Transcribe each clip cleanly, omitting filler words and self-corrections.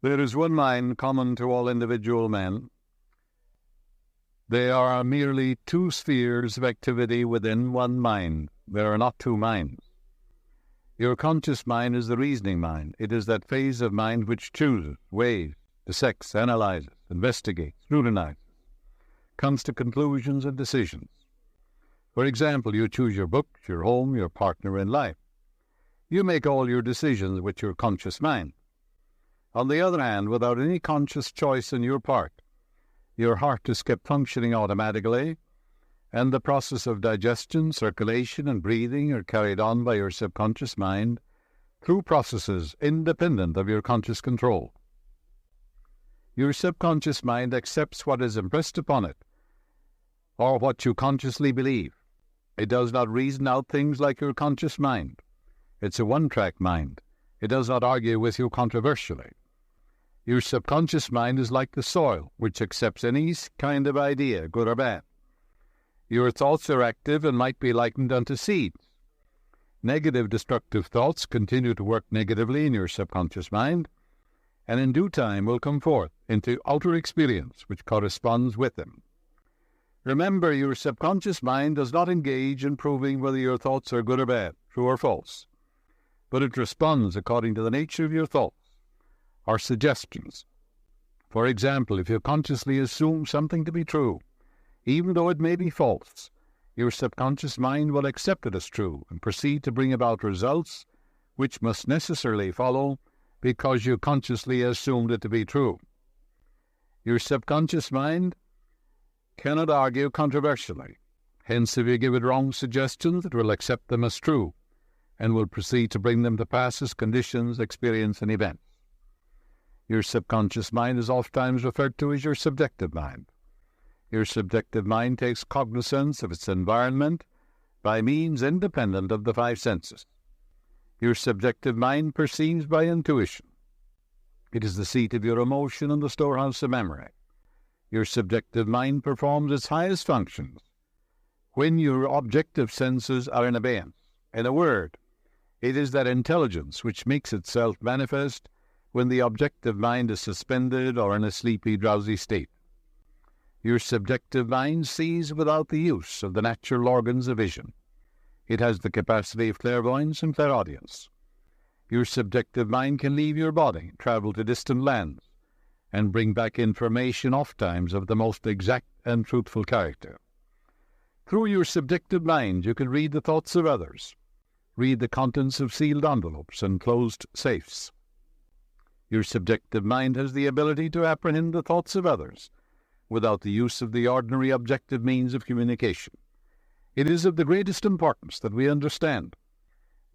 There is one mind common to all individual men. They are merely two spheres of activity within one mind. There are not two minds. Your conscious mind is the reasoning mind. It is that phase of mind which chooses, weighs, dissects, analyzes, investigates, scrutinizes, comes to conclusions and decisions. For example, you choose your books, your home, your partner in life. You make all your decisions with your conscious mind. On the other hand, without any conscious choice on your part, your heart is kept functioning automatically, and the process of digestion, circulation, and breathing are carried on by your subconscious mind through processes independent of your conscious control. Your subconscious mind accepts what is impressed upon it, or what you consciously believe. It does not reason out things like your conscious mind. It's a one-track mind. It does not argue with you controversially. Your subconscious mind is like the soil, which accepts any kind of idea, good or bad. Your thoughts are active and might be likened unto seeds. Negative, destructive thoughts continue to work negatively in your subconscious mind, and in due time will come forth into outer experience which corresponds with them. Remember, your subconscious mind does not engage in proving whether your thoughts are good or bad, true or false, but it responds according to the nature of your thoughts or suggestions. For example, if you consciously assume something to be true, even though it may be false, your subconscious mind will accept it as true and proceed to bring about results which must necessarily follow because you consciously assumed it to be true. Your subconscious mind cannot argue controversially. Hence, if you give it wrong suggestions, it will accept them as true and will proceed to bring them to pass as conditions, experience, and events. Your subconscious mind is oftentimes referred to as your subjective mind. Your subjective mind takes cognizance of its environment by means independent of the five senses. Your subjective mind perceives by intuition. It is the seat of your emotion and the storehouse of memory. Your subjective mind performs its highest functions when your objective senses are in abeyance. In a word, it is that intelligence which makes itself manifest when the objective mind is suspended or in a sleepy, drowsy state. Your subjective mind sees without the use of the natural organs of vision. It has the capacity of clairvoyance and clairaudience. Your subjective mind can leave your body, travel to distant lands, and bring back information oftentimes of the most exact and truthful character. Through your subjective mind, you can read the thoughts of others, read the contents of sealed envelopes and closed safes. Your subjective mind has the ability to apprehend the thoughts of others without the use of the ordinary objective means of communication. It is of the greatest importance that we understand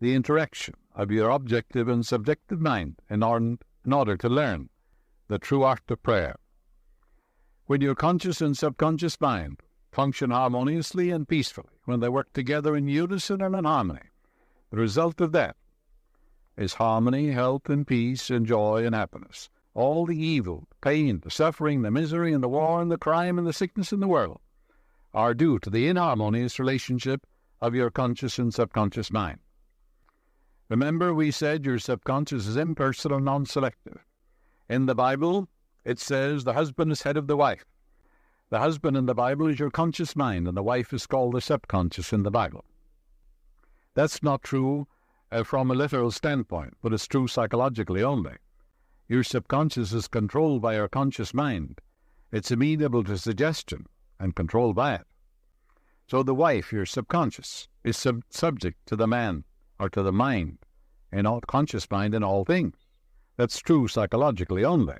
the interaction of your objective and subjective mind in order to learn the true art of prayer. When your conscious and subconscious mind function harmoniously and peacefully, when they work together in unison and in harmony, the result of that is harmony, health, and peace, and joy, and happiness. All the evil, pain, the suffering, the misery, and the war, and the crime, and the sickness in the world are due to the inharmonious relationship of your conscious and subconscious mind. Remember, we said your subconscious is impersonal, non-selective. In the Bible, it says the husband is head of the wife. The husband in the Bible is your conscious mind, and the wife is called the subconscious in the Bible. That's not true from a literal standpoint, but it's true psychologically only. Your subconscious is controlled by your conscious mind. It's amenable to suggestion and controlled by it. So the wife, your subconscious, is subject to the man or to the mind, and all conscious mind in all things. That's true psychologically only.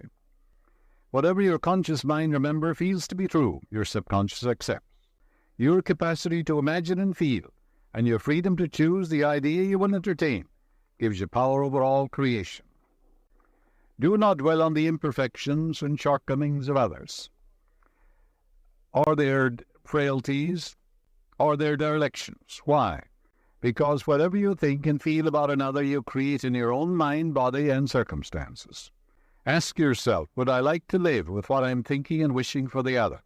Whatever your conscious mind, remember, feels to be true, your subconscious accepts. Your capacity to imagine and feel, and your freedom to choose the idea you will entertain, gives you power over all creation. Do not dwell on the imperfections and shortcomings of others, or their frailties, or their derelictions. Why? Because whatever you think and feel about another, you create in your own mind, body, and circumstances. Ask yourself, would I like to live with what I'm thinking and wishing for the other?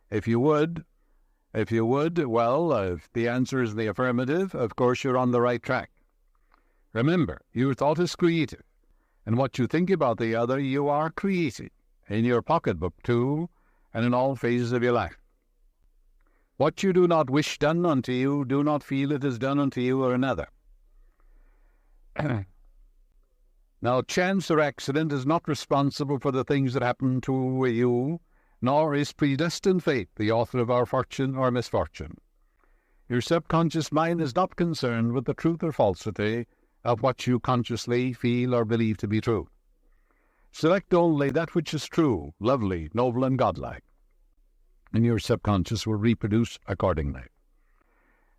If you would, well, if the answer is the affirmative, of course you're on the right track. Remember, your thought is creative, And what you think about the other, you are creating in your pocketbook too, and in all phases of your life. What you do not wish done unto you, do not feel it is done unto you or another. Now, chance or accident is not responsible for the things that happen to you, nor is predestined fate the author of our fortune or misfortune. Your subconscious mind is not concerned with the truth or falsity of what you consciously feel or believe to be true. Select only that which is true, lovely, noble, and godlike, and your subconscious will reproduce accordingly.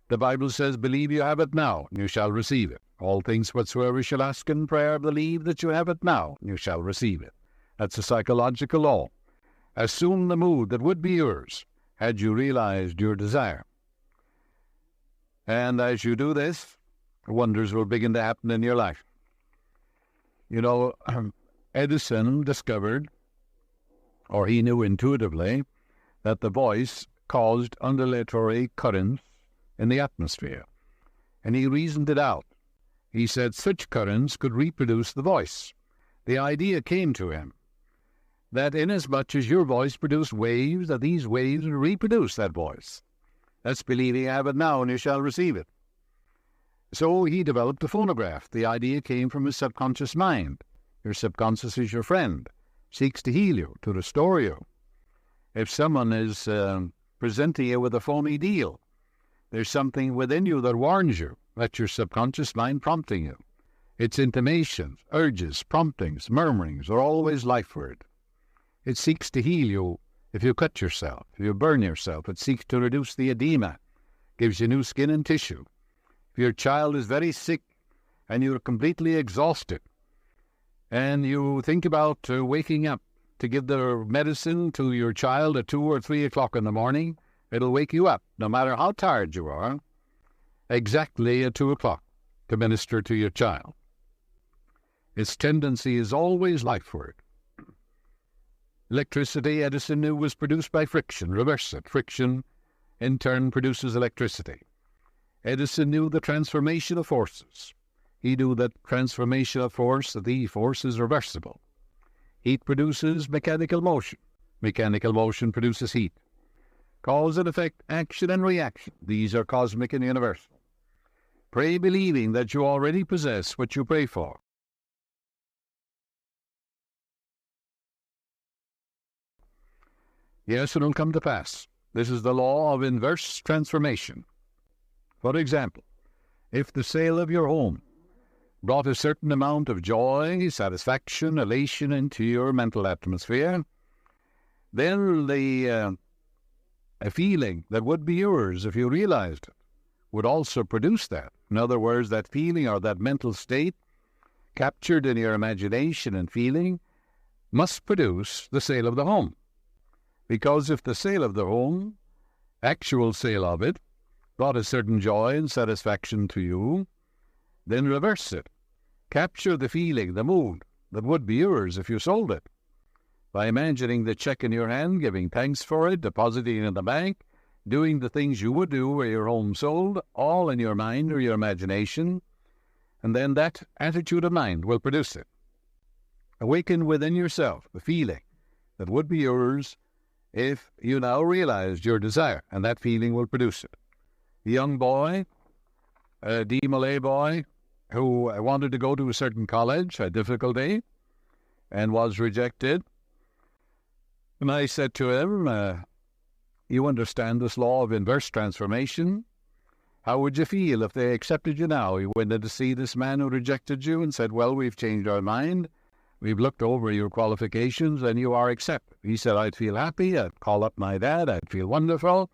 The Bible says, believe you have it now, and you shall receive it. All things whatsoever you shall ask in prayer, believe that you have it now, and you shall receive it. That's a psychological law. Assume the mood that would be yours had you realized your desire. And as you do this, wonders will begin to happen in your life. You know, Edison discovered, or he knew intuitively, that the voice caused undulatory currents in the atmosphere. And he reasoned it out. He said such currents could reproduce the voice. The idea came to him that inasmuch as your voice produced waves, that these waves would reproduce that voice. That's believing you have it now and you shall receive it. So he developed a phonograph. The idea came from his subconscious mind. Your subconscious is your friend, seeks to heal you, to restore you. If someone is presenting you with a phony deal, there's something within you that warns you. That's your subconscious mind prompting you. Its intimations, urges, promptings, murmurings are always life word. It seeks to heal you if you cut yourself, if you burn yourself. It seeks to reduce the edema, gives you new skin and tissue. If your child is very sick and you're completely exhausted and you think about waking up to give the medicine to your child at 2 or 3 o'clock in the morning, it'll wake you up, no matter how tired you are, exactly at 2 o'clock to minister to your child. Its tendency is always life word. Electricity, Edison knew, was produced by friction. Reverse it. Friction, in turn, produces electricity. Edison knew the transformation of forces. He knew that transformation of force, the force is reversible. Heat produces mechanical motion. Mechanical motion produces heat. Cause and effect, action and reaction. These are cosmic and universal. Pray believing that you already possess what you pray for. Yes, it will come to pass. This is the law of inverse transformation. For example, if the sale of your home brought a certain amount of joy, satisfaction, elation into your mental atmosphere, then a feeling that would be yours if you realized it would also produce that. In other words, that feeling or that mental state captured in your imagination and feeling must produce the sale of the home. Because if the sale of the home, actual sale of it, brought a certain joy and satisfaction to you, then reverse it. Capture the feeling, the mood that would be yours if you sold it. By imagining the check in your hand, giving thanks for it, depositing it in the bank, doing the things you would do were your home sold, all in your mind or your imagination, and then that attitude of mind will produce it. Awaken within yourself the feeling that would be yours if you now realized your desire, and that feeling will produce it. The young boy, a Malay boy, who wanted to go to a certain college, had difficulty, and was rejected. And I said to him, you understand this law of inverse transformation? How would you feel if they accepted you now? You went in to see this man who rejected you and said, well, we've changed our mind. We've looked over your qualifications and you are accepted. He said, I'd feel happy. I'd call up my dad. I'd feel wonderful.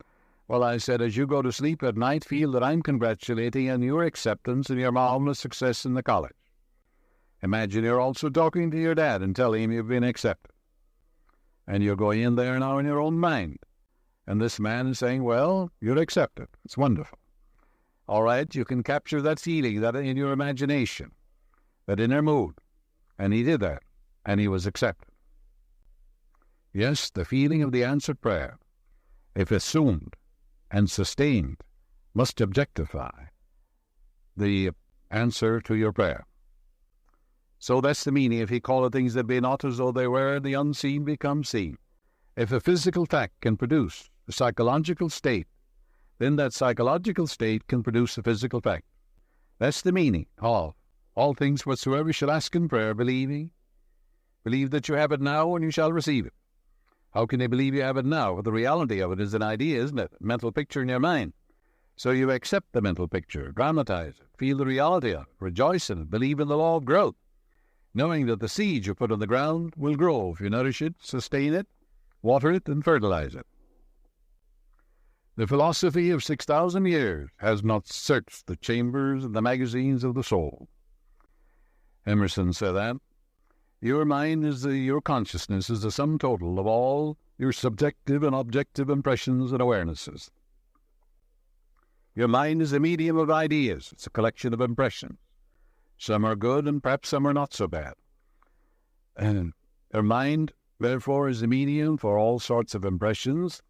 Well, I said, as you go to sleep at night, feel that I'm congratulating on your acceptance and your marvelous success in the college. Imagine you're also talking to your dad and telling him you've been accepted. And you're going in there now in your own mind. And this man is saying, well, you're accepted. It's wonderful. All right, you can capture that feeling, that in your imagination, that inner mood. And he did that, and he was accepted. Yes, the feeling of the answered prayer, if assumed and sustained, must objectify the answer to your prayer. So that's the meaning. If he calleth things that be not as though they were, the unseen become seen. If a physical fact can produce a psychological state, then that psychological state can produce a physical fact. That's the meaning of all things whatsoever you shall ask in prayer, believing. Believe that you have it now and you shall receive it. How can you believe you have it now? Well, the reality of it is an idea, isn't it? A mental picture in your mind. So you accept the mental picture, dramatize it, feel the reality of it, rejoice in it, believe in the law of growth, knowing that the seed you put on the ground will grow if you nourish it, sustain it, water it, and fertilize it. The philosophy of 6,000 years has not searched the chambers and the magazines of the soul. Emerson said that. Your mind your consciousness is the sum total of all your subjective and objective impressions and awarenesses. Your mind is a medium of ideas. It's a collection of impressions. Some are good and perhaps some are not so bad. And your mind, therefore, is a medium for all sorts of impressions,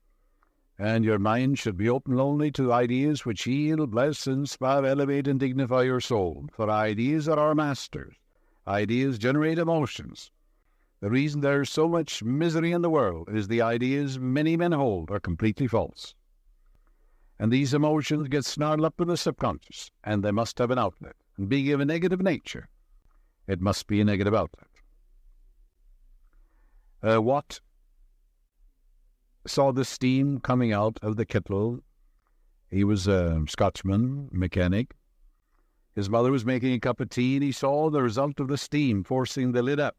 and your mind should be open only to ideas which heal, bless, inspire, elevate, and dignify your soul. For ideas are our masters. Ideas generate emotions. The reason there is so much misery in the world is the ideas many men hold are completely false. And these emotions get snarled up in the subconscious, and they must have an outlet. And being of a negative nature, it must be a negative outlet. Watt saw the steam coming out of the kettle. He was a Scotchman, mechanic. His mother was making a cup of tea, and he saw the result of the steam forcing the lid up.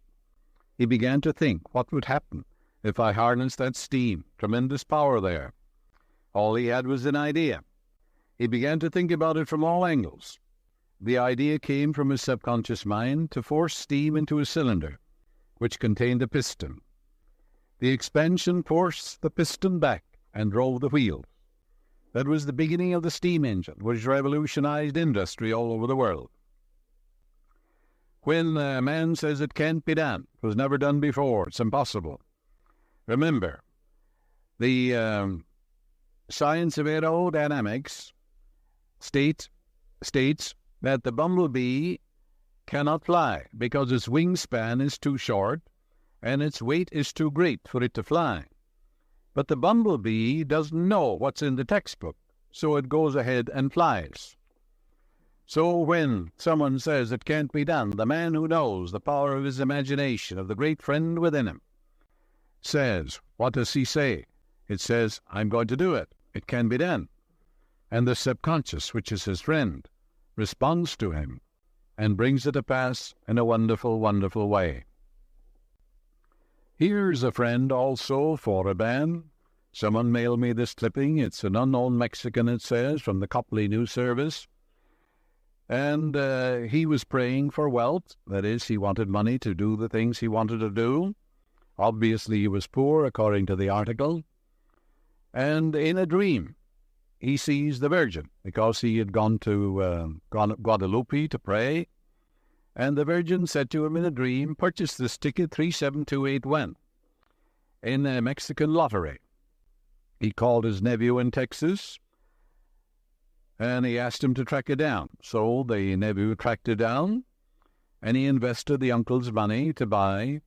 He began to think, what would happen if I harnessed that steam? Tremendous power there. All he had was an idea. He began to think about it from all angles. The idea came from his subconscious mind to force steam into a cylinder, which contained a piston. The expansion forced the piston back and drove the wheels. That was the beginning of the steam engine, which revolutionized industry all over the world. When a man says it can't be done, it was never done before, it's impossible. Remember, the science of aerodynamics states that the bumblebee cannot fly because its wingspan is too short and its weight is too great for it to fly. But the bumblebee doesn't know what's in the textbook, so it goes ahead and flies. So when someone says it can't be done, the man who knows the power of his imagination, of the great friend within him, says, what does he say? It says, I'm going to do it. It can be done. And the subconscious, which is his friend, responds to him and brings it to pass in a wonderful, wonderful way. Here's a friend also for a band. Someone mailed me this clipping. It's an unknown Mexican, it says, from the Copley News Service. And he was praying for wealth. That is, he wanted money to do the things he wanted to do. Obviously, he was poor, according to the article. And in a dream, he sees the Virgin, because he had gone to Guadalupe to pray. And the Virgin said to him in a dream, purchase this ticket 37281 in a Mexican lottery. He called his nephew in Texas, and he asked him to track it down. So the nephew tracked it down, and he invested the uncle's money to buy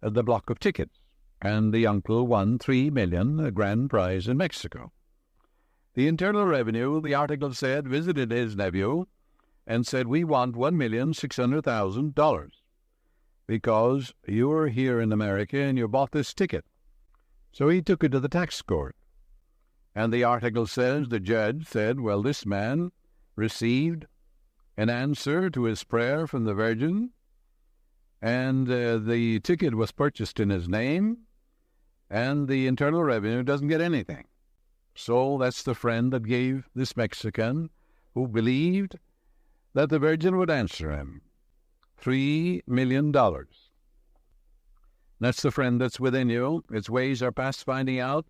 the block of tickets. And the uncle won $3 million, a grand prize in Mexico. The Internal Revenue, the article said, visited his nephew and said, we want $1,600,000 because you're here in America and you bought this ticket. So he took it to the tax court. And the article says, the judge said, well, this man received an answer to his prayer from the Virgin, and the ticket was purchased in his name, and the Internal Revenue doesn't get anything. So that's the friend that gave this Mexican, who believed that the Virgin would answer him, $3 million. That's the friend that's within you. Its ways are past finding out.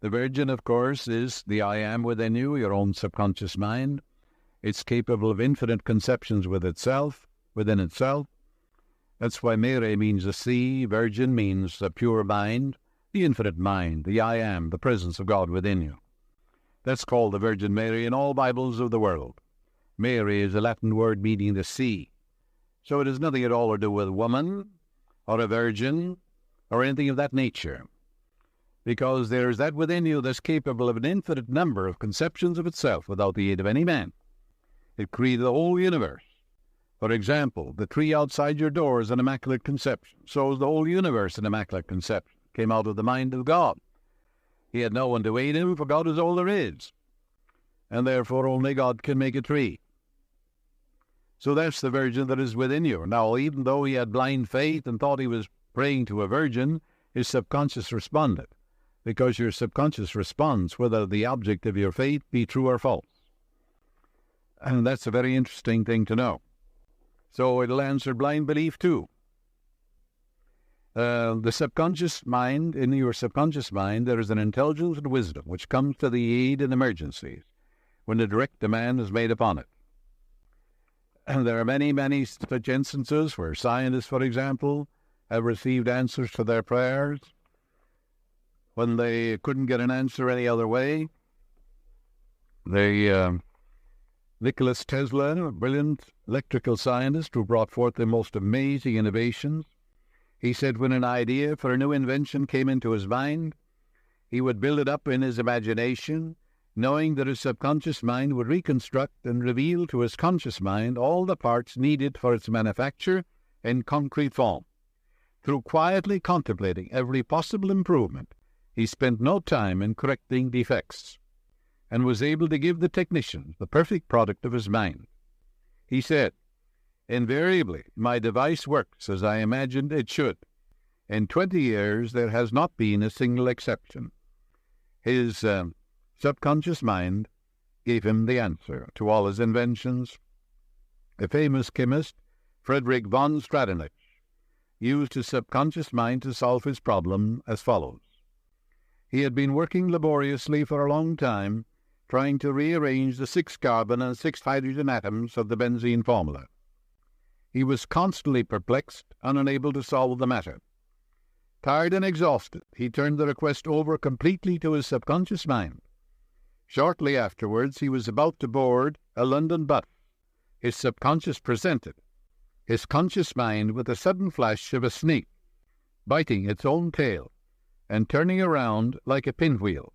The Virgin, of course, is the I am within you, your own subconscious mind. It's capable of infinite conceptions within itself. That's why Mary means the sea, Virgin means the pure mind, the infinite mind, the I am, the presence of God within you. That's called the Virgin Mary in all Bibles of the world. Mary is a Latin word meaning the sea. So it has nothing at all to do with a woman or a virgin or anything of that nature, because there is that within you that's capable of an infinite number of conceptions of itself without the aid of any man. It created the whole universe. For example, the tree outside your door is an immaculate conception. So is the whole universe an immaculate conception. It came out of the mind of God. He had no one to aid him, for God is all there is. And therefore only God can make a tree. So that's the virgin that is within you. Now, even though he had blind faith and thought he was praying to a virgin, his subconscious responded, because your subconscious responds whether the object of your faith be true or false. And that's a very interesting thing to know. So it'll answer blind belief too. The subconscious mind, in your subconscious mind, there is an intelligence and wisdom which comes to the aid in emergencies when a direct demand is made upon it. And there are many, many such instances where scientists, for example, have received answers to their prayers when they couldn't get an answer any other way. Nicholas Tesla, a brilliant electrical scientist who brought forth the most amazing innovations, he said when an idea for a new invention came into his mind, he would build it up in his imagination, knowing that his subconscious mind would reconstruct and reveal to his conscious mind all the parts needed for its manufacture in concrete form. Through quietly contemplating every possible improvement, he spent no time in correcting defects, and was able to give the technicians the perfect product of his mind. He said, "Invariably, my device works as I imagined it should. In 20 years, there has not been a single exception." His subconscious mind gave him the answer to all his inventions. A famous chemist, Frederick von Stradonich, used his subconscious mind to solve his problem as follows. He had been working laboriously for a long time, trying to rearrange the 6 carbon and 6 hydrogen atoms of the benzene formula. He was constantly perplexed and unable to solve the matter. Tired and exhausted, he turned the request over completely to his subconscious mind. Shortly afterwards, he was about to board a London bus. His subconscious presented his conscious mind with a sudden flash of a snake, biting its own tail and turning around like a pinwheel.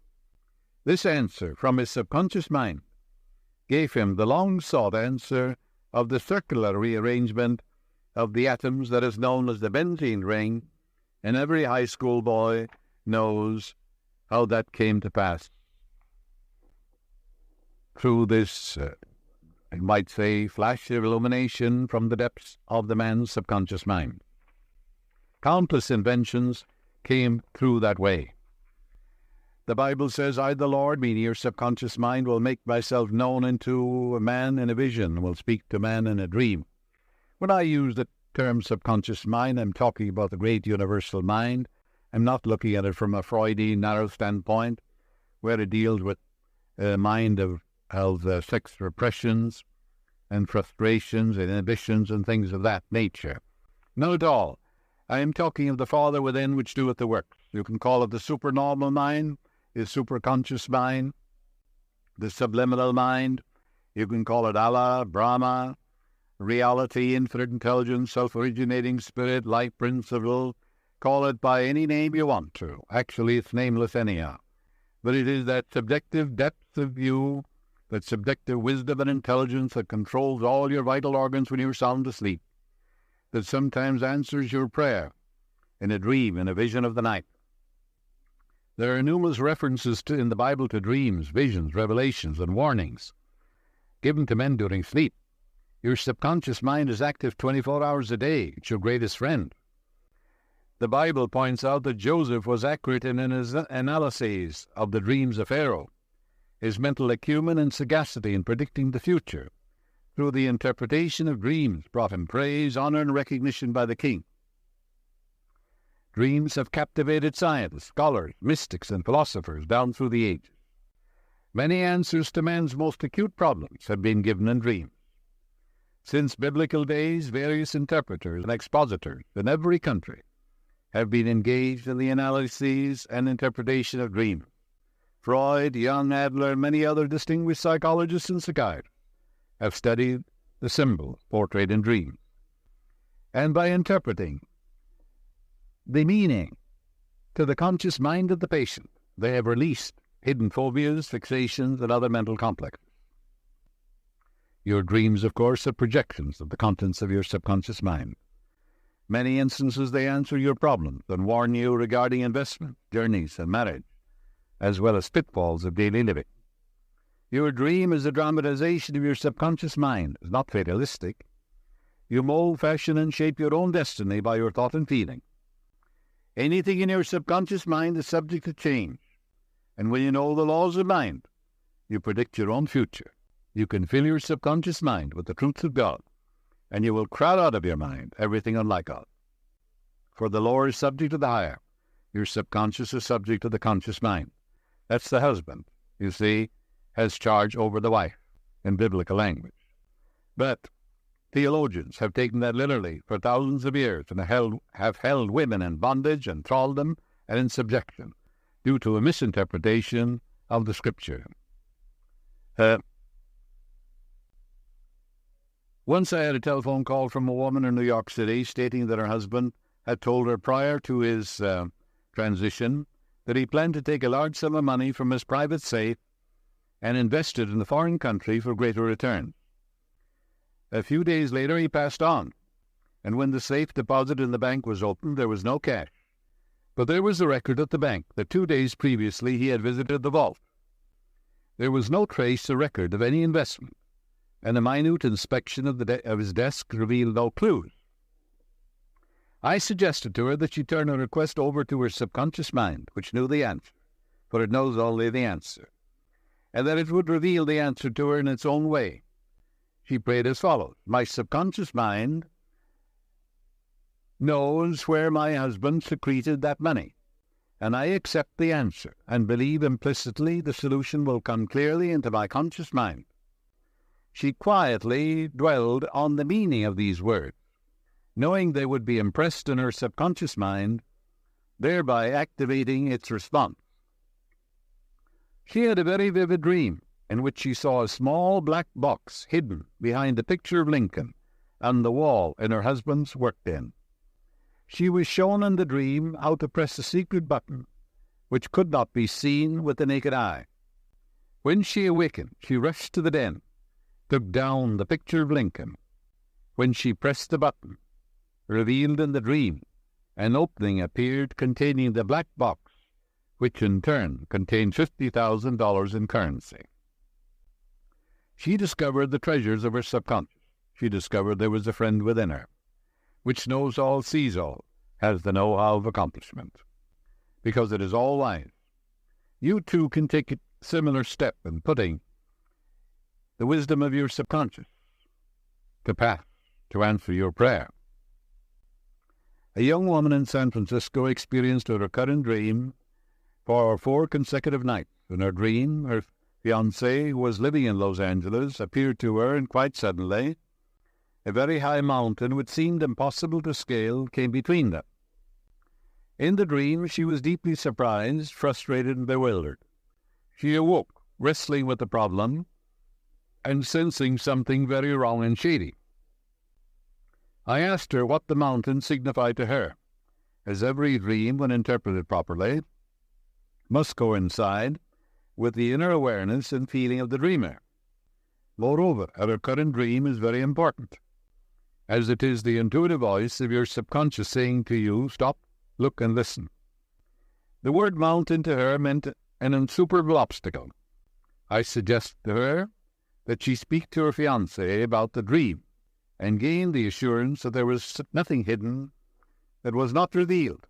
This answer from his subconscious mind gave him the long-sought answer of the circular rearrangement of the atoms that is known as the benzene ring, and every high school boy knows how that came to pass. Through this, I might say, flash of illumination from the depths of the man's subconscious mind. Countless inventions came through that way. The Bible says, "I, the Lord," meaning your subconscious mind, "will make myself known unto a man in a vision, will speak to man in a dream." When I use the term subconscious mind, I'm talking about the great universal mind. I'm not looking at it from a Freudian narrow standpoint, where it deals with a mind of sex repressions and frustrations and inhibitions and things of that nature. Not at all. I am talking of the Father within which doeth the works. You can call it the supernormal mind, the superconscious mind, the subliminal mind. You can call it Allah, Brahma, reality, infinite intelligence, self-originating spirit, life principle. Call it by any name you want to. Actually, it's nameless anyhow. But it is that subjective depth of view, that subjective wisdom and intelligence that controls all your vital organs when you're sound asleep, that sometimes answers your prayer in a dream, in a vision of the night. There are numerous references in the Bible to dreams, visions, revelations, and warnings given to men during sleep. Your subconscious mind is active 24 hours a day. It's your greatest friend. The Bible points out that Joseph was accurate in his analyses of the dreams of Pharaoh. His mental acumen and sagacity in predicting the future through the interpretation of dreams brought him praise, honor, and recognition by the king. Dreams have captivated scientists, scholars, mystics, and philosophers down through the ages. Many answers to man's most acute problems have been given in dreams. Since biblical days, various interpreters and expositors in every country have been engaged in the analyses and interpretation of dreams. Freud, young Adler, and many other distinguished psychologists and psychiatrists have studied the symbols portrayed in dreams. And by interpreting the meaning to the conscious mind of the patient, they have released hidden phobias, fixations, and other mental complexes. Your dreams, of course, are projections of the contents of your subconscious mind. Many instances they answer your problems and warn you regarding investment, journeys, and marriage, as well as pitfalls of daily living. Your dream is a dramatization of your subconscious mind. It's not fatalistic. You mold, fashion, and shape your own destiny by your thought and feeling. Anything in your subconscious mind is subject to change. And when you know the laws of mind, you predict your own future. You can fill your subconscious mind with the truths of God, and you will crowd out of your mind everything unlike God. For the lower is subject to the higher. Your subconscious is subject to the conscious mind. That's the husband, you see, has charge over the wife in biblical language. But theologians have taken that literally for thousands of years and have held women in bondage and thraldom and in subjection due to a misinterpretation of the Scripture. Once I had a telephone call from a woman in New York City stating that her husband had told her prior to his transition that he planned to take a large sum of money from his private safe and invest it in a foreign country for greater returns. A few days later he passed on, and when the safe deposit in the bank was opened, there was no cash. But there was a record at the bank that 2 days previously he had visited the vault. There was no trace or record of any investment, and a minute inspection of his desk revealed no clues. I suggested to her that she turn her request over to her subconscious mind, which knew the answer, for it knows only the answer, and that it would reveal the answer to her in its own way. She prayed as follows: my subconscious mind knows where my husband secreted that money, and I accept the answer and believe implicitly the solution will come clearly into my conscious mind. She quietly dwelled on the meaning of these words, knowing they would be impressed in her subconscious mind, thereby activating its response. She had a very vivid dream in which she saw a small black box hidden behind the picture of Lincoln on the wall in her husband's work den. She was shown in the dream how to press a secret button which could not be seen with the naked eye. When she awakened, she rushed to the den, took down the picture of Lincoln. When she pressed the button, revealed in the dream, an opening appeared containing the black box, which in turn contained $50,000 in currency. She discovered the treasures of her subconscious. She discovered there was a friend within her, which knows all, sees all, has the know-how of accomplishment, because it is all-wise. You too can take a similar step in putting the wisdom of your subconscious to pass to answer your prayer. A young woman in San Francisco experienced a recurrent dream for 4 consecutive nights. In her dream, her fiancé, who was living in Los Angeles, appeared to her, and quite suddenly, a very high mountain which seemed impossible to scale came between them. In the dream, she was deeply surprised, frustrated, and bewildered. She awoke, wrestling with the problem and sensing something very wrong and shady. I asked her what the mountain signified to her, as every dream, when interpreted properly, must coincide with the inner awareness and feeling of the dreamer. Moreover, a recurrent dream is very important, as it is the intuitive voice of your subconscious saying to you, stop, look, and listen. The word mountain to her meant an insuperable obstacle. I suggested to her that she speak to her fiancé about the dream and gain the assurance that there was nothing hidden that was not revealed,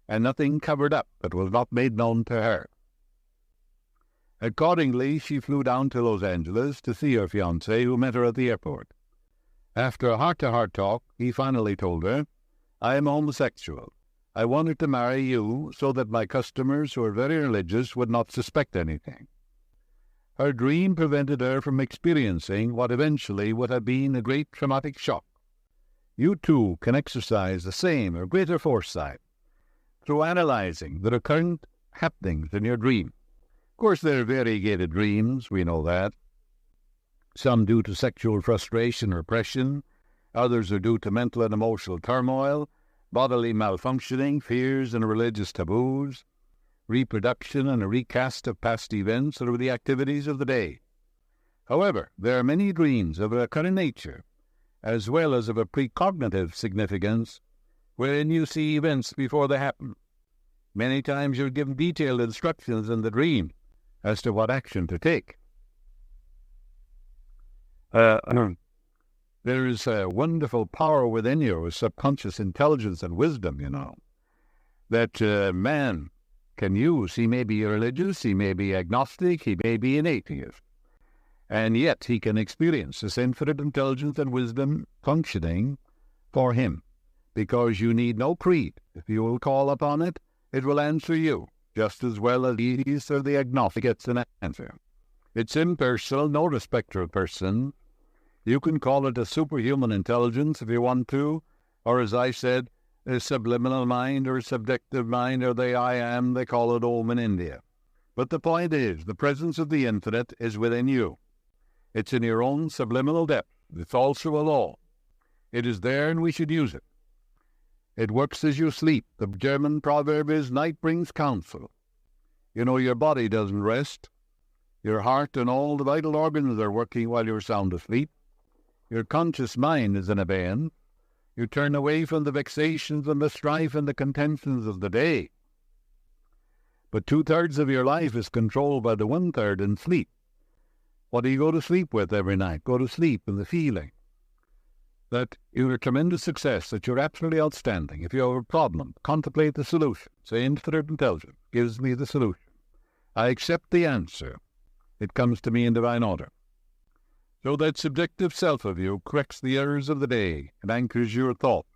and nothing covered up that was not made known to her. Accordingly, she flew down to Los Angeles to see her fiancé, who met her at the airport. After a heart-to-heart talk, he finally told her, I am homosexual. I wanted to marry you so that my customers, who are very religious, would not suspect anything. Her dream prevented her from experiencing what eventually would have been a great traumatic shock. You too can exercise the same or greater foresight through analyzing the recurrent happenings in your dream. Of course, there are variegated dreams, we know that. Some due to sexual frustration or repression, Others are due to mental and emotional turmoil, bodily malfunctioning, fears and religious taboos, reproduction and a recast of past events through the activities of the day. However, there are many dreams of a recurring nature, as well as of a precognitive significance, wherein you see events before they happen. Many times you're given detailed instructions in the dream as to what action to take. There is a wonderful power within you, a subconscious intelligence and wisdom, that man can use. He may be religious, he may be agnostic, he may be an atheist. And yet he can experience this infinite intelligence and wisdom functioning for him, because you need no creed. If you will call upon it, it will answer you, just as well as the atheist or the agnostic gets an answer. It's impersonal, no respecter of person. You can call it a superhuman intelligence if you want to, or as I said, a subliminal mind or a subjective mind, or the I am, they call it Om in India. But the point is, the presence of the infinite is within you. It's in your own subliminal depth. It's also a law. It is there and we should use it. It works as you sleep. The German proverb is, night brings counsel. Your body doesn't rest. Your heart and all the vital organs are working while you're sound asleep. Your conscious mind is in abeyance. You turn away from the vexations and the strife and the contentions of the day. But 2/3 of your life is controlled by the 1/3 in sleep. What do you go to sleep with every night? Go to sleep in the feeling that you're a tremendous success, that you're absolutely outstanding. If you have a problem, contemplate the solution. Say, infinite intelligence gives me the solution. I accept the answer. It comes to me in divine order. So that subjective self of you corrects the errors of the day and anchors your thought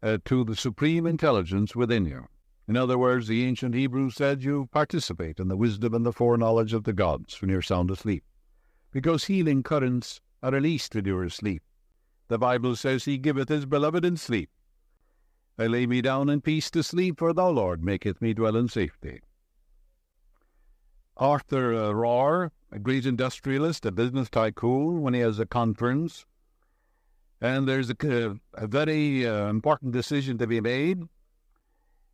to the supreme intelligence within you. In other words, the ancient Hebrews said you participate in the wisdom and the foreknowledge of the gods when you're sound asleep, because healing currents are released when you're asleep. The Bible says, He giveth His beloved in sleep. I lay me down in peace to sleep, for Thou, Lord, maketh me dwell in safety. Arthur Rohr, a great industrialist, a business tycoon, when he has a conference, and there's a very important decision to be made,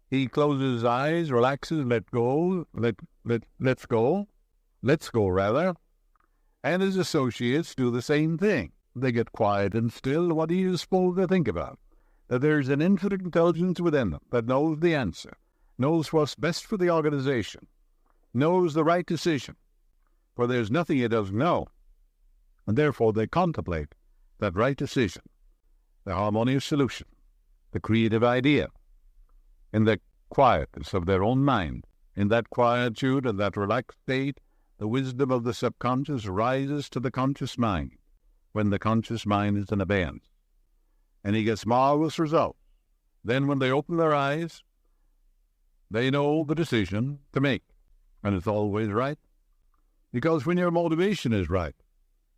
he closes his eyes, relaxes, let's go, and his associates do the same thing. They get quiet and still. What are you supposed to think about? That there's an infinite intelligence within them that knows the answer, knows what's best for the organization, knows the right decision, for there's nothing it doesn't know, and therefore they contemplate that right decision, the harmonious solution, the creative idea, in the quietness of their own mind. In that quietude and that relaxed state, the wisdom of the subconscious rises to the conscious mind, when the conscious mind is in abeyance, and he gets marvelous results. Then when they open their eyes, they know the decision to make, and it's always right. Because when your motivation is right,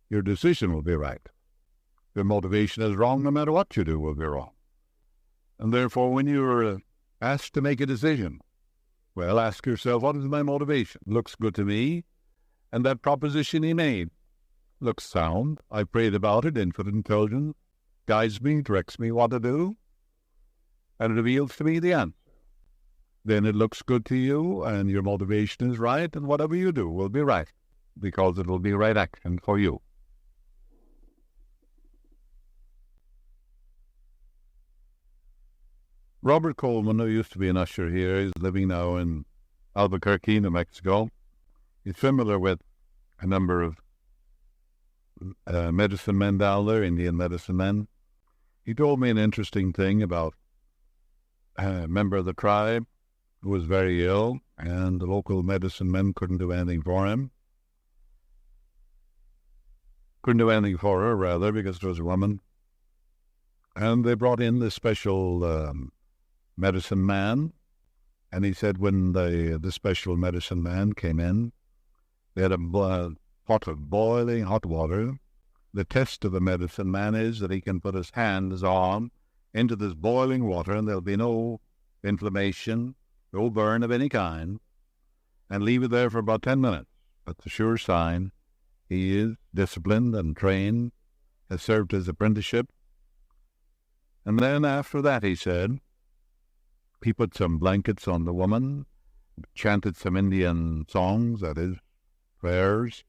your decision will be right. If your motivation is wrong, no matter what you do will be wrong. And therefore, when you're asked to make a decision, well, ask yourself, what is my motivation? Looks good to me, and that proposition he made looks sound. I prayed about it. Infinite intelligence guides me, directs me what to do, and it reveals to me the answer. Then it looks good to you, and your motivation is right, and whatever you do will be right, because it will be right action for you. Robert Coleman, who used to be an usher here, is living now in Albuquerque, New Mexico. He's familiar with a number of medicine men down there, Indian medicine men. He told me an interesting thing about a member of the tribe who was very ill, and the local medicine men couldn't do anything for him. Couldn't do anything for her, rather, because it was a woman. And they brought in this special medicine man, and he said when the special medicine man came in, they had a pot of boiling hot water. The test of the medicine man is that he can put his hand, his arm, into this boiling water, and there'll be no inflammation, no burn of any kind, and leave it there for about 10 minutes. That's a sure sign he is disciplined and trained, has served his apprenticeship, And then after that, he said, he put some blankets on the woman, chanted some Indian songs, that is, prayers,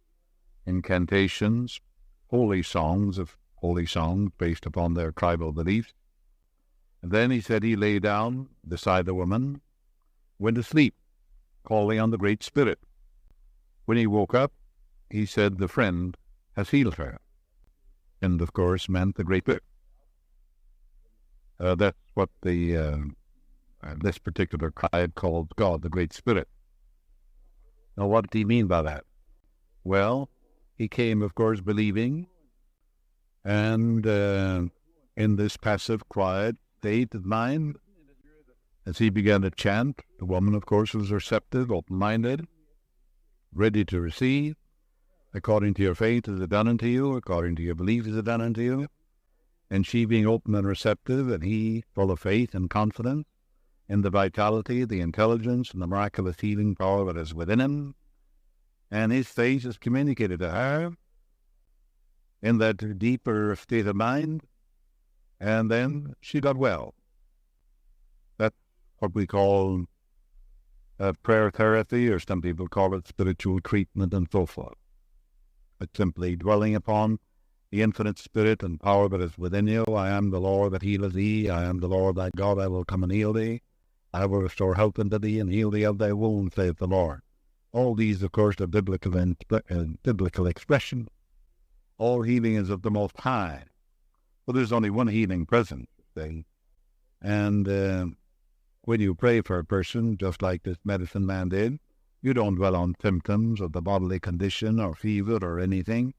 incantations, holy songs based upon their tribal beliefs. And then he said he lay down beside the woman, went to sleep, calling on the Great Spirit. When he woke up, he said the friend has healed her. And, of course, meant the Great Spirit. That's what this particular tribe called God, the Great Spirit. Now, what did he mean by that? Well, he came, of course, believing, and in this passive, quiet state of mind, as he began to chant, the woman, of course, was receptive, open-minded, ready to receive. According to your faith is it done unto you, according to your belief is it done unto you. And she being open and receptive, and he full of faith and confidence in the vitality, the intelligence, and the miraculous healing power that is within him. And his faith is communicated to her in that deeper state of mind, and then she got well. That's what we call prayer therapy, or some people call it spiritual treatment and so forth. It's simply dwelling upon the infinite spirit and power that is within you. I am the Lord that healeth thee. I am the Lord thy God. I will come and heal thee. I will restore health unto thee and heal thee of thy wounds, saith the Lord. All these, of course, are biblical expression. All healing is of the Most High. But there's only one healing present, see. And when you pray for a person, just like this medicine man did, you don't dwell on symptoms of the bodily condition or fever or anything.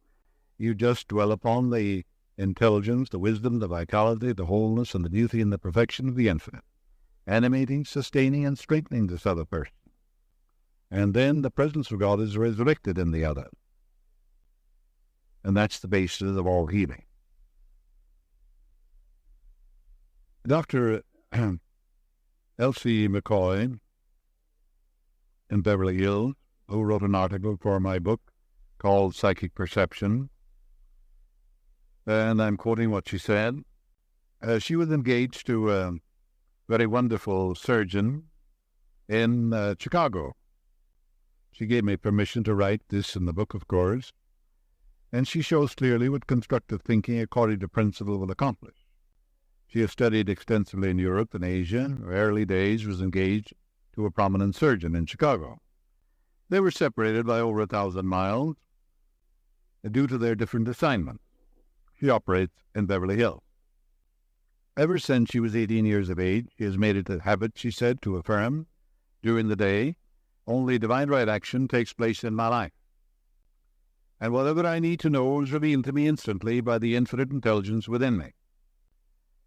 You just dwell upon the intelligence, the wisdom, the vitality, the wholeness, and the beauty and the perfection of the infinite, animating, sustaining, and strengthening this other person. And then the presence of God is resurrected in the other. And that's the basis of all healing. Dr. Elsie McCoy in Beverly Hills, who wrote an article for my book called Psychic Perception, and I'm quoting what she said. She was engaged to a very wonderful surgeon in Chicago. She gave me permission to write this in the book, of course, and she shows clearly what constructive thinking according to principle will accomplish. She has studied extensively in Europe and Asia. In her early days was engaged to a prominent surgeon in Chicago. They were separated by over 1,000 miles due to their different assignments. She operates in Beverly Hills. Ever since she was 18 years of age, she has made it a habit, she said, to affirm during the day, only divine right action takes place in my life. And whatever I need to know is revealed to me instantly by the infinite intelligence within me.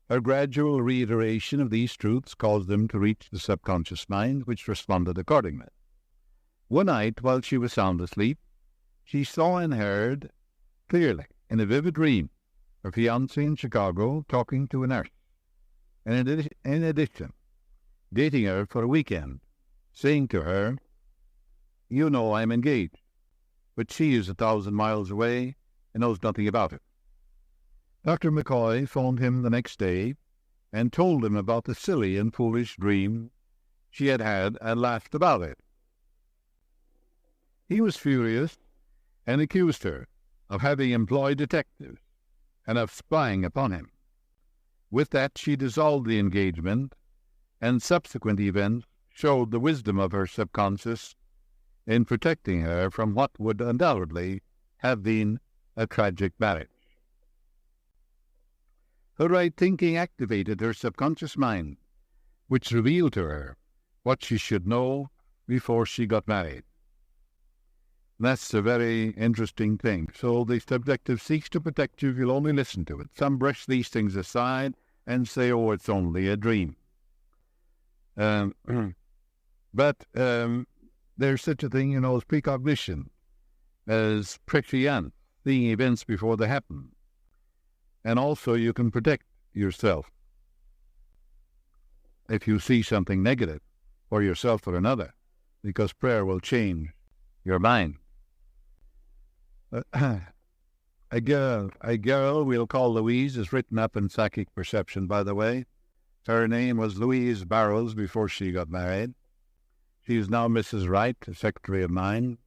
Her gradual reiteration of these truths caused them to reach the subconscious mind, which responded accordingly. One night, while she was sound asleep, she saw and heard clearly, in a vivid dream, her fiancé in Chicago talking to a nurse, and in addition, dating her for a weekend, saying to her, "You know I'm engaged," but she is 1,000 miles away and knows nothing about it. Dr. McCoy phoned him the next day and told him about the silly and foolish dream she had had and laughed about it. He was furious and accused her of having employed detectives and of spying upon him. With that, she dissolved the engagement, and subsequent events showed the wisdom of her subconscious in protecting her from what would undoubtedly have been a tragic marriage. Her right thinking activated her subconscious mind, which revealed to her what she should know before she got married. That's a very interesting thing. So the subjective seeks to protect you if you'll only listen to it. Some brush these things aside and say, oh, it's only a dream. But there's such a thing, as precognition, as prescience, seeing events before they happen. And also you can protect yourself if you see something negative for yourself or another, because prayer will change your mind. girl we'll call Louise is written up in Psychic Perception, by the way. Her name was Louise Barrows before she got married. She is now Mrs. Wright, a secretary of mine.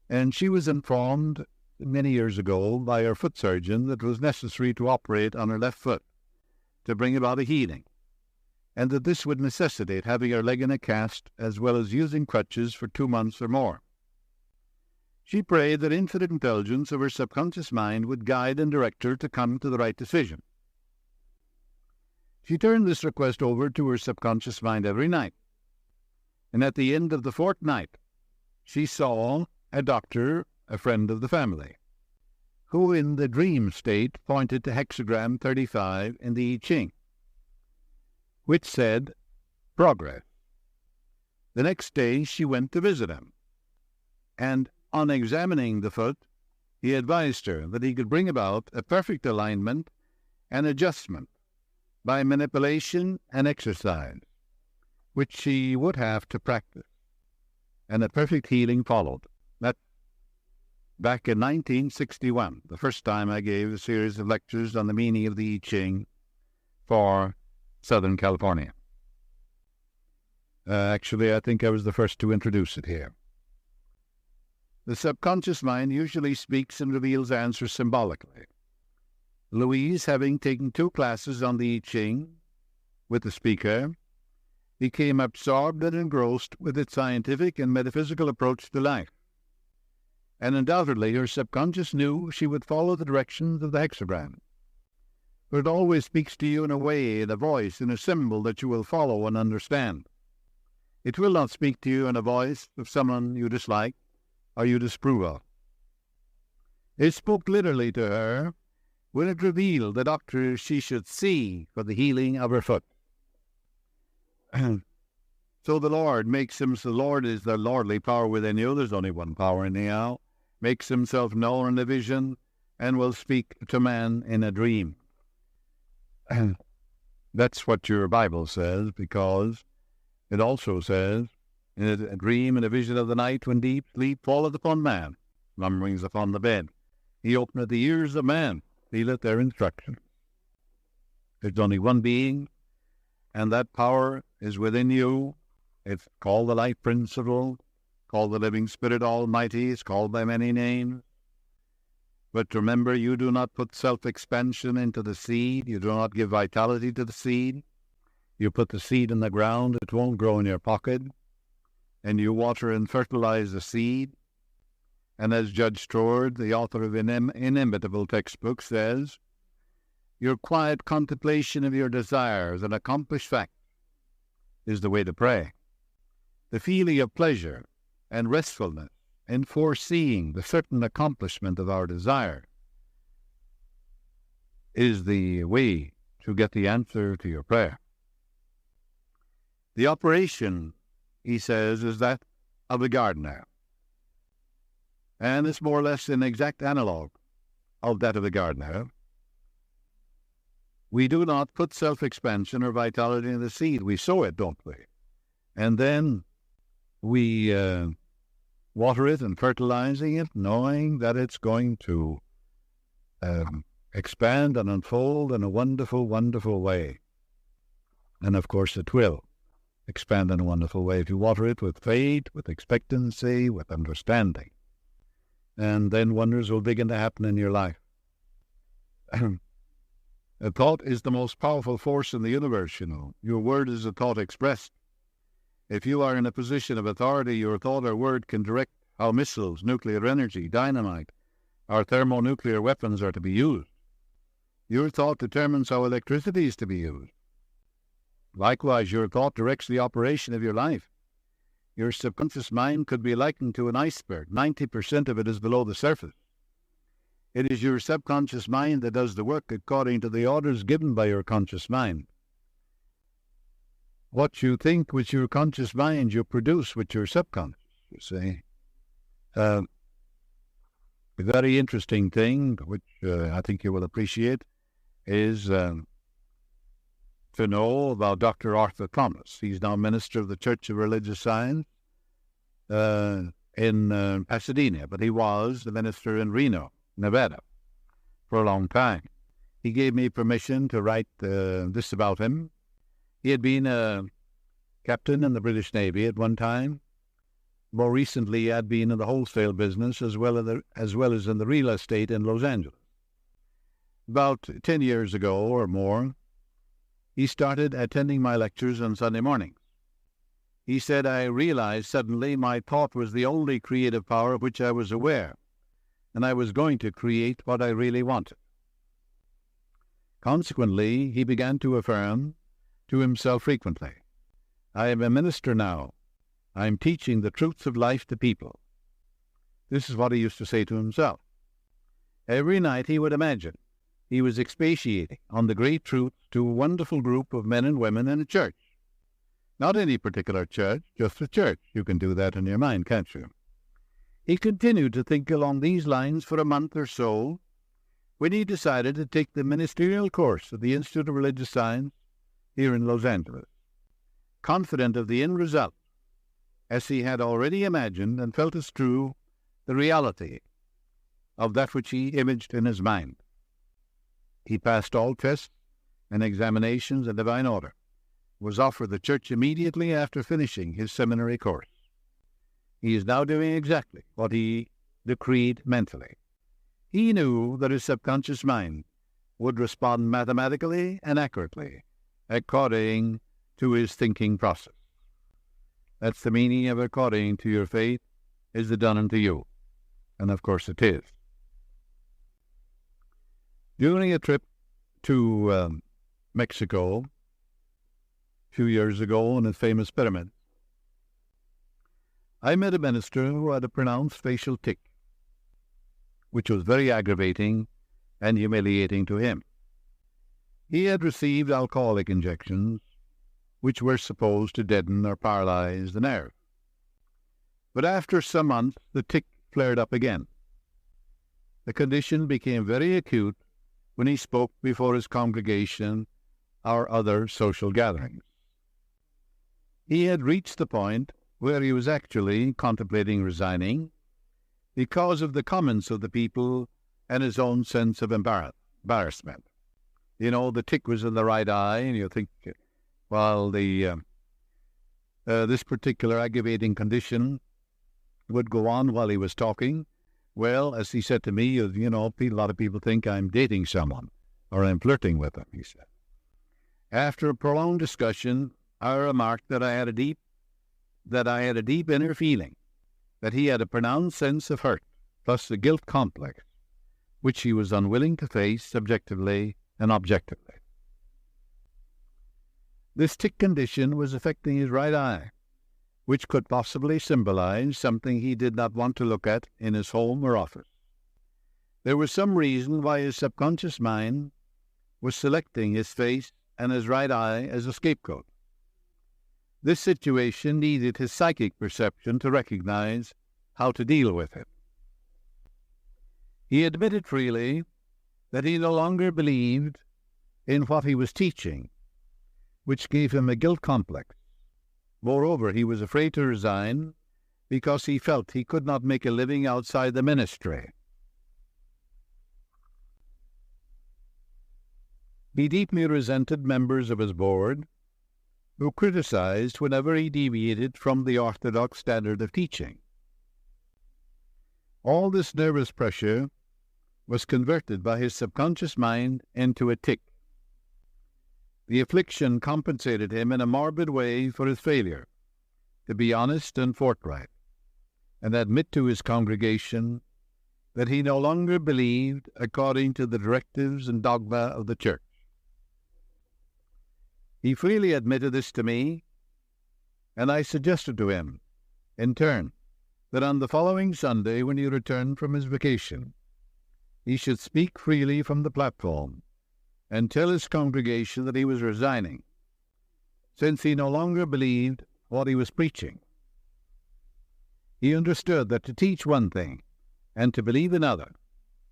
And she was informed many years ago by her foot surgeon that it was necessary to operate on her left foot to bring about a healing, and that this would necessitate having her leg in a cast as well as using crutches for 2 months or more. She prayed that infinite intelligence of her subconscious mind would guide and direct her to come to the right decision. She turned this request over to her subconscious mind every night, and at the end of the fortnight, she saw a doctor, a friend of the family, who in the dream state pointed to hexagram 35 in the I Ching, which said, progress. The next day she went to visit him, and on examining the foot, he advised her that he could bring about a perfect alignment and adjustment by manipulation and exercise, which she would have to practice, and a perfect healing followed. That back in 1961, the first time I gave a series of lectures on the meaning of the I Ching for Southern California. Actually, I think I was the first to introduce it here. The subconscious mind usually speaks and reveals answers symbolically. Louise, having taken 2 classes on the I Ching with the speaker, became absorbed and engrossed with its scientific and metaphysical approach to life. And undoubtedly her subconscious knew she would follow the directions of the hexagram. But it always speaks to you in a way, in a voice, in a symbol that you will follow and understand. It will not speak to you in a voice of someone you dislike or you disapprove of. It spoke literally to her when it revealed the doctor she should see for the healing of her foot. So the Lord makes him, so the Lord is the lordly power within you. There's only one power in the now. Makes himself known in a vision and will speak to man in a dream. That's what your Bible says, because it also says, in a dream and a vision of the night, when deep sleep falleth upon man, slumberings upon the bed, he openeth the ears of man, feeleth their instruction. There's only one being, and that power is within you. It's called the life principle, called the living spirit almighty. It's called by many names. But remember, you do not put self-expansion into the seed. You do not give vitality to the seed. You put the seed in the ground, it won't grow in your pocket. And you water and fertilize the seed. And as Judge Trord, the author of inimitable textbook, says, your quiet contemplation of your desires and accomplished fact is the way to pray. The feeling of pleasure and restfulness in foreseeing the certain accomplishment of our desire is the way to get the answer to your prayer. The operation, he says, is that of a gardener, and it's more or less an exact analog of that of a gardener. We do not put self-expansion or vitality in the seed. We sow it, don't we? And then we water it and fertilizing it, knowing that it's going to expand and unfold in a wonderful, wonderful way. And of course it will expand in a wonderful way if you water it with faith, with expectancy, with understanding. And then wonders will begin to happen in your life. A thought is the most powerful force in the universe, you know. Your word is a thought expressed. If you are in a position of authority, your thought or word can direct how missiles, nuclear energy, dynamite, or thermonuclear weapons are to be used. Your thought determines how electricity is to be used. Likewise, your thought directs the operation of your life. Your subconscious mind could be likened to an iceberg. 90% of it is below the surface. It is your subconscious mind that does the work according to the orders given by your conscious mind. What you think with your conscious mind, you produce with your subconscious, you see. A very interesting thing, which I think you will appreciate, is to know about Dr. Arthur Thomas. He's now minister of the Church of Religious Science in Pasadena, but he was the minister in Reno, Nevada. for a long time. He gave me permission to write this about him. He had been a captain in the British Navy at one time. More recently, he had been in the wholesale business as well as in the real estate in Los Angeles. About 10 years ago or more, he started attending my lectures on Sunday mornings. He said, I realized suddenly my thought was the only creative power of which I was aware, and I was going to create what I really wanted. Consequently, he began to affirm to himself frequently, I am a minister now. I am teaching the truths of life to people. This is what he used to say to himself. Every night he would imagine he was expatiating on the great truths to a wonderful group of men and women in a church. Not any particular church, just a church. You can do that in your mind, can't you? He continued to think along these lines for a month or so when he decided to take the ministerial course at the Institute of Religious Science here in Los Angeles, confident of the end result, as he had already imagined and felt as true the reality of that which he imaged in his mind. He passed all tests and examinations in divine order, was offered the church immediately after finishing his seminary course. He is now doing exactly what he decreed mentally. He knew that his subconscious mind would respond mathematically and accurately according to his thinking process. That's the meaning of according to your faith is it done unto you. And of course it is. During a trip to Mexico a few years ago in a famous pyramid, I met a minister who had a pronounced facial tic, which was very aggravating and humiliating to him. He had received alcoholic injections, which were supposed to deaden or paralyze the nerve. But after some months, the tic flared up again. The condition became very acute when he spoke before his congregation or other social gatherings. He had reached the point where he was actually contemplating resigning because of the comments of the people and his own sense of embarrassment. You know, the tic was in the right eye, and you think, well, this particular aggravating condition would go on while he was talking. Well, as he said to me, you know, a lot of people think I'm dating someone or I'm flirting with them, he said. After a prolonged discussion, I remarked that I had a deep inner feeling that he had a pronounced sense of hurt, plus the guilt complex, which he was unwilling to face subjectively and objectively. This tic condition was affecting his right eye, which could possibly symbolize something he did not want to look at in his home or office. There was some reason why his subconscious mind was selecting his face and his right eye as a scapegoat. This situation needed his psychic perception to recognize how to deal with it. He admitted freely that he no longer believed in what he was teaching, which gave him a guilt complex. Moreover, he was afraid to resign because he felt he could not make a living outside the ministry. He deeply resented members of his board who criticized whenever he deviated from the orthodox standard of teaching. All this nervous pressure was converted by his subconscious mind into a tic. The affliction compensated him in a morbid way for his failure to be honest and forthright, and admit to his congregation that he no longer believed according to the directives and dogma of the church. He freely admitted this to me, and I suggested to him, in turn, that on the following Sunday, when he returned from his vacation, he should speak freely from the platform and tell his congregation that he was resigning, since he no longer believed what he was preaching. He understood that to teach one thing and to believe another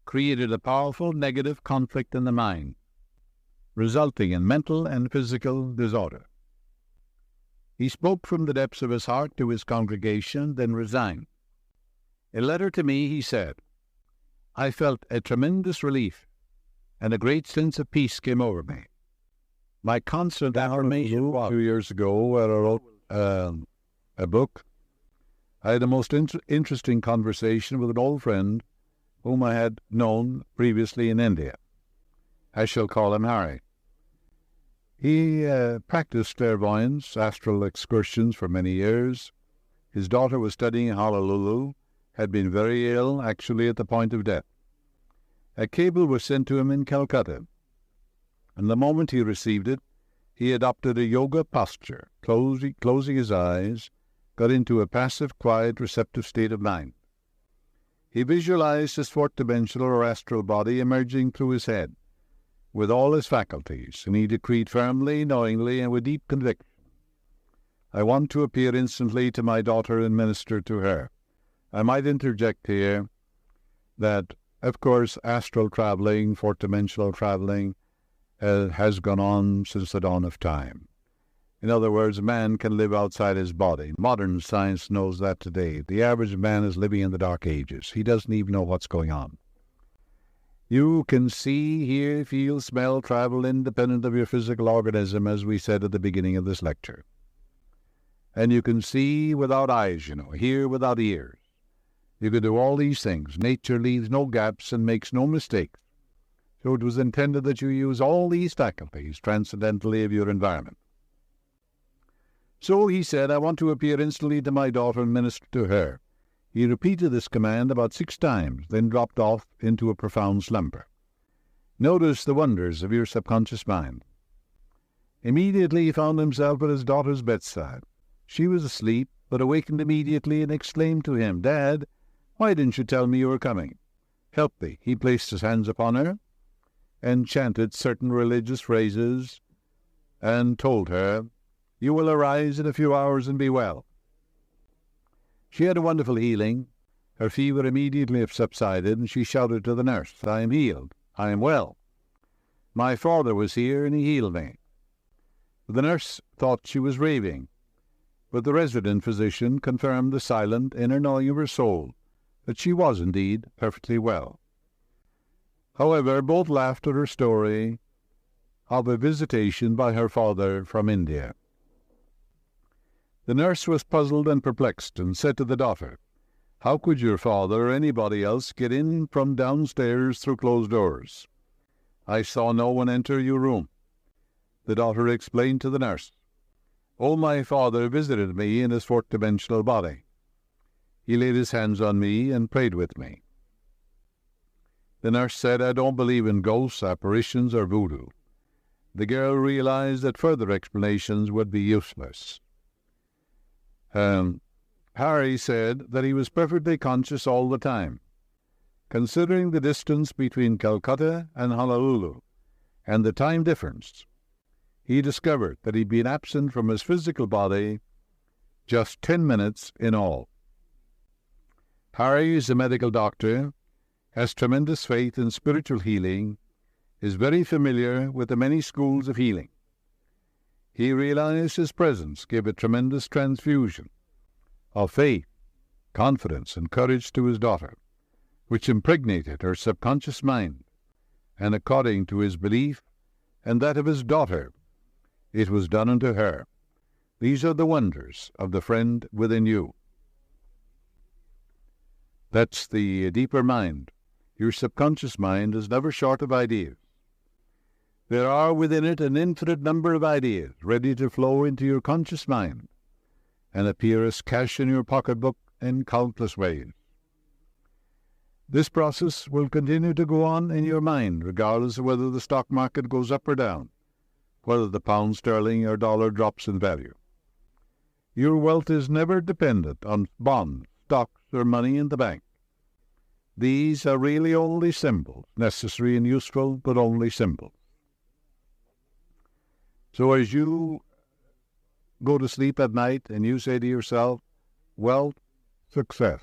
created a powerful negative conflict in the mind, resulting in mental and physical disorder. He spoke from the depths of his heart to his congregation, then resigned. In a letter to me, he said, I felt a tremendous relief and a great sense of peace came over me. My constant affirmation was 2 years ago where I wrote a book. I had a most interesting conversation with an old friend whom I had known previously in India. I shall call him Harry. He practiced clairvoyance, astral excursions for many years. His daughter was studying in Honolulu, had been very ill, actually at the point of death. A cable was sent to him in Calcutta, and the moment he received it, he adopted a yoga posture, closing his eyes, got into a passive, quiet, receptive state of mind. He visualized his fourth-dimensional or astral body emerging through his head, with all his faculties, and he decreed firmly, knowingly, and with deep conviction, I want to appear instantly to my daughter and minister to her. I might interject here that, of course, astral traveling, fourth-dimensional traveling, has gone on since the dawn of time. In other words, man can live outside his body. Modern science knows that today. The average man is living in the Dark Ages. He doesn't even know what's going on. You can see, hear, feel, smell, travel independent of your physical organism, as we said at the beginning of this lecture. And you can see without eyes, hear without ears. You can do all these things. Nature leaves no gaps and makes no mistakes. So it was intended that you use all these faculties transcendentally of your environment. So he said, I want to appear instantly to my daughter and minister to her. He repeated this command about 6 times, then dropped off into a profound slumber. Notice the wonders of your subconscious mind. Immediately he found himself at his daughter's bedside. She was asleep, but awakened immediately and exclaimed to him, Dad, why didn't you tell me you were coming? Help thee. He placed his hands upon her and chanted certain religious phrases and told her, You will arise in a few hours and be well. She had a wonderful healing. Her fever immediately subsided, and she shouted to the nurse, I am healed. I am well. My father was here, and he healed me. The nurse thought she was raving, but the resident physician confirmed the silent inner knowing of her soul that she was indeed perfectly well. However, both laughed at her story of a visitation by her father from India. The nurse was puzzled and perplexed, and said to the daughter, How could your father or anybody else get in from downstairs through closed doors? I saw no one enter your room. The daughter explained to the nurse, my father visited me in his fourth-dimensional body. He laid his hands on me and prayed with me. The nurse said, I don't believe in ghosts, apparitions, or voodoo. The girl realized that further explanations would be useless. Harry said that he was perfectly conscious all the time. Considering the distance between Calcutta and Honolulu and the time difference, he discovered that he'd been absent from his physical body just 10 minutes in all. Harry is a medical doctor, has tremendous faith in spiritual healing, is very familiar with the many schools of healing. He realized his presence gave a tremendous transfusion of faith, confidence, and courage to his daughter, which impregnated her subconscious mind, and according to his belief and that of his daughter, it was done unto her. These are the wonders of the friend within you. That's the deeper mind. Your subconscious mind is never short of ideas. There are within it an infinite number of ideas ready to flow into your conscious mind and appear as cash in your pocketbook in countless ways. This process will continue to go on in your mind regardless of whether the stock market goes up or down, whether the pound sterling or dollar drops in value. Your wealth is never dependent on bonds, stocks, or money in the bank. These are really only symbols, necessary and useful, but only symbols. So as you go to sleep at night and you say to yourself, wealth, success,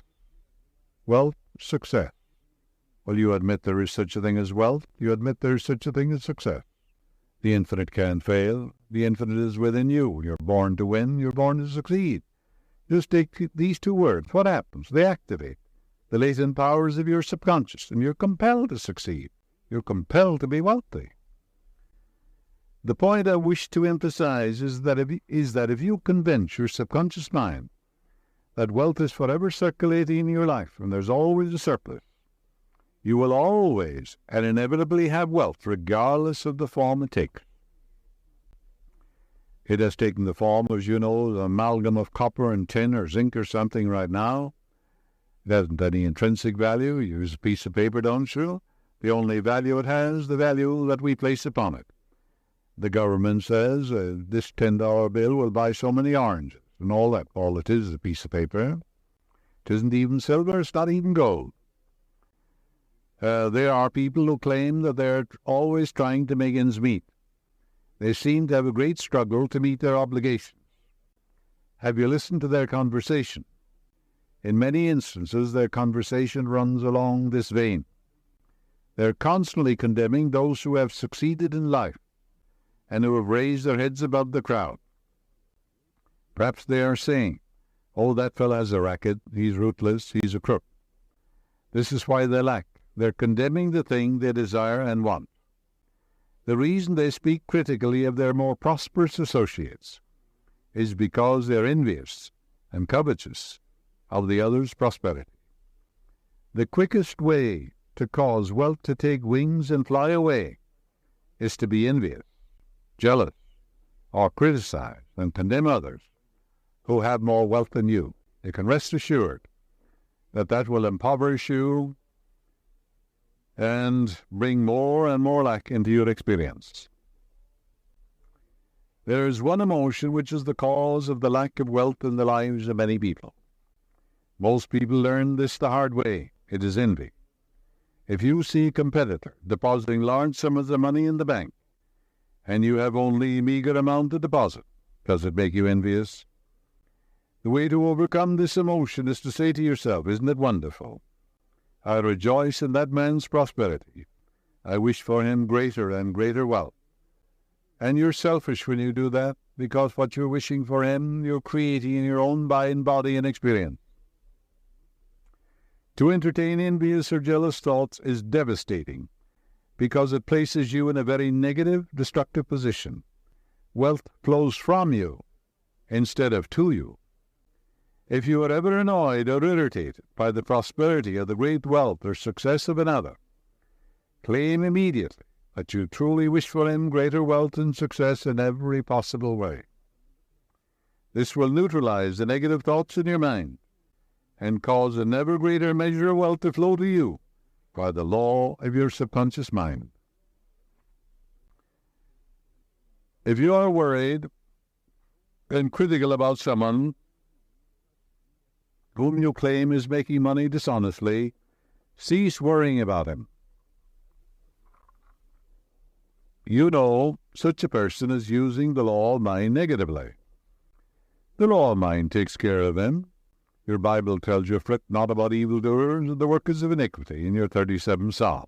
wealth, success. Well, you admit there is such a thing as wealth. You admit there is such a thing as success. The infinite can't fail. The infinite is within you. You're born to win. You're born to succeed. Just take these 2 words. What happens? They activate the latent powers of your subconscious, and you're compelled to succeed. You're compelled to be wealthy. The point I wish to emphasize is that if you convince your subconscious mind that wealth is forever circulating in your life and there's always a surplus, you will always and inevitably have wealth regardless of the form it takes. It has taken the form, as you know, the amalgam of copper and tin or zinc or something right now. It hasn't any intrinsic value. You use a piece of paper, don't you? The only value it has, the value that we place upon it. The government says this $10 bill will buy so many oranges and all that. All it is a piece of paper. It isn't even silver. It's not even gold. There are people who claim that they're always trying to make ends meet. They seem to have a great struggle to meet their obligations. Have you listened to their conversation? In many instances, their conversation runs along this vein. They're constantly condemning those who have succeeded in life and who have raised their heads above the crowd. Perhaps they are saying, "Oh, that fellow has a racket, he's ruthless, he's a crook." This is why they lack. They're condemning the thing they desire and want. The reason they speak critically of their more prosperous associates is because they're envious and covetous of the other's prosperity. The quickest way to cause wealth to take wings and fly away is to be envious, jealous, or criticize and condemn others who have more wealth than you. You can rest assured that that will impoverish you and bring more and more lack into your experience. There is one emotion which is the cause of the lack of wealth in the lives of many people. Most people learn this the hard way. It is envy. If you see a competitor depositing large sums of money in the bank, and you have only a meager amount to deposit, does it make you envious? The way to overcome this emotion is to say to yourself, "Isn't it wonderful? I rejoice in that man's prosperity. I wish for him greater and greater wealth." And you're selfish when you do that, because what you're wishing for him, you're creating in your own mind, body, and experience. To entertain envious or jealous thoughts is devastating, because it places you in a very negative, destructive position. Wealth flows from you instead of to you. If you are ever annoyed or irritated by the prosperity or the great wealth or success of another, claim immediately that you truly wish for him greater wealth and success in every possible way. This will neutralize the negative thoughts in your mind and cause an ever greater measure of wealth to flow to you by the law of your subconscious mind. If you are worried and critical about someone whom you claim is making money dishonestly, cease worrying about him. You know such a person is using the law of mind negatively. The law of mind takes care of him. Your Bible tells you, "Fret not about evildoers and the workers of iniquity," in your 37th Psalm.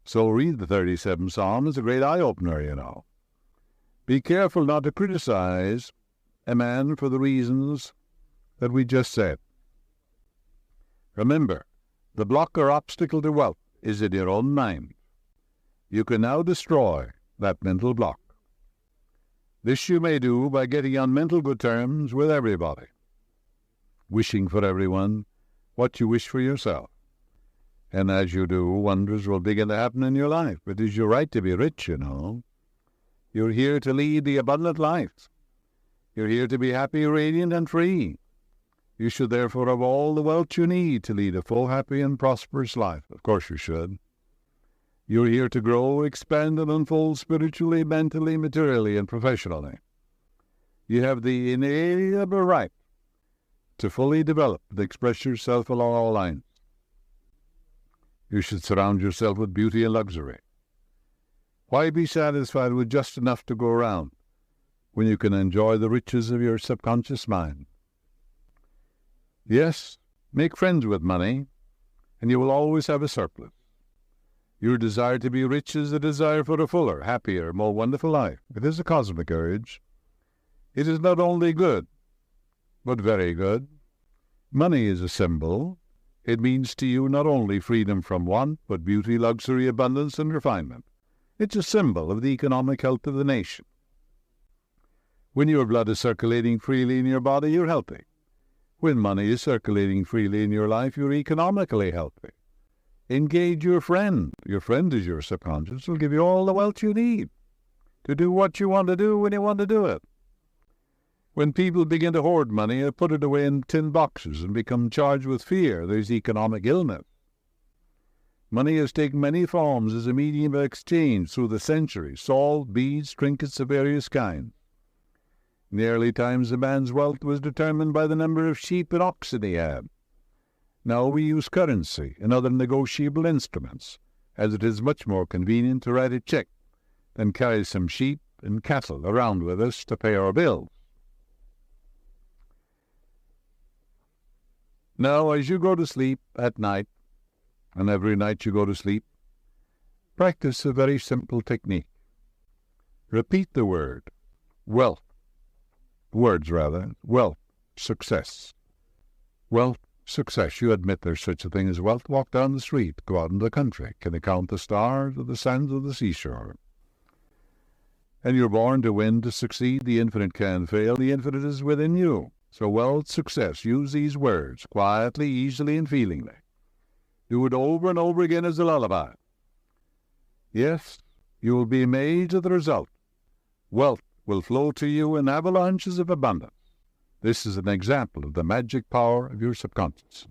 So read the 37th Psalm. It's a great eye-opener, you know. Be careful not to criticize a man for the reasons that we just said. Remember, the block or obstacle to wealth is in your own mind. You can now destroy that mental block. This you may do by getting on mental good terms with everybody, wishing for everyone what you wish for yourself. And as you do, wonders will begin to happen in your life. It is your right to be rich, you know. You're here to lead the abundant life. You're here to be happy, radiant, and free. You should therefore have all the wealth you need to lead a full, happy, and prosperous life. Of course you should. You're here to grow, expand, and unfold spiritually, mentally, materially, and professionally. You have the inalienable right to fully develop and express yourself along all lines. You should surround yourself with beauty and luxury. Why be satisfied with just enough to go around when you can enjoy the riches of your subconscious mind? Yes, make friends with money, and you will always have a surplus. Your desire to be rich is a desire for a fuller, happier, more wonderful life. It is a cosmic urge. It is not only good, but very good. Money is a symbol. It means to you not only freedom from want, but beauty, luxury, abundance, and refinement. It's a symbol of the economic health of the nation. When your blood is circulating freely in your body, you're healthy. When money is circulating freely in your life, you're economically healthy. Engage your friend. Your friend is your subconscious. Will give you all the wealth you need to do what you want to do when you want to do it. When people begin to hoard money or put it away in tin boxes and become charged with fear, there's economic illness. Money has taken many forms as a medium of exchange through the centuries: salt, beads, trinkets of various kinds. In the early times, a man's wealth was determined by the number of sheep and oxen he had. Now we use currency and other negotiable instruments, as it is much more convenient to write a check than carry some sheep and cattle around with us to pay our bills. Now, as you go to sleep at night, and every night you go to sleep, practice a very simple technique. Repeat the words, wealth, success. Wealth, success. You admit there's such a thing as wealth. Walk down the street, go out in the country. Can you count the stars or the sands of the seashore? And you're born to win, to succeed. The infinite can fail. The infinite is within you. So wealth, success. Use these words quietly, easily, and feelingly. Do it over and over again as a lullaby. Yes, you will be amazed at the result. Wealth will flow to you in avalanches of abundance. This is an example of the magic power of your subconscious.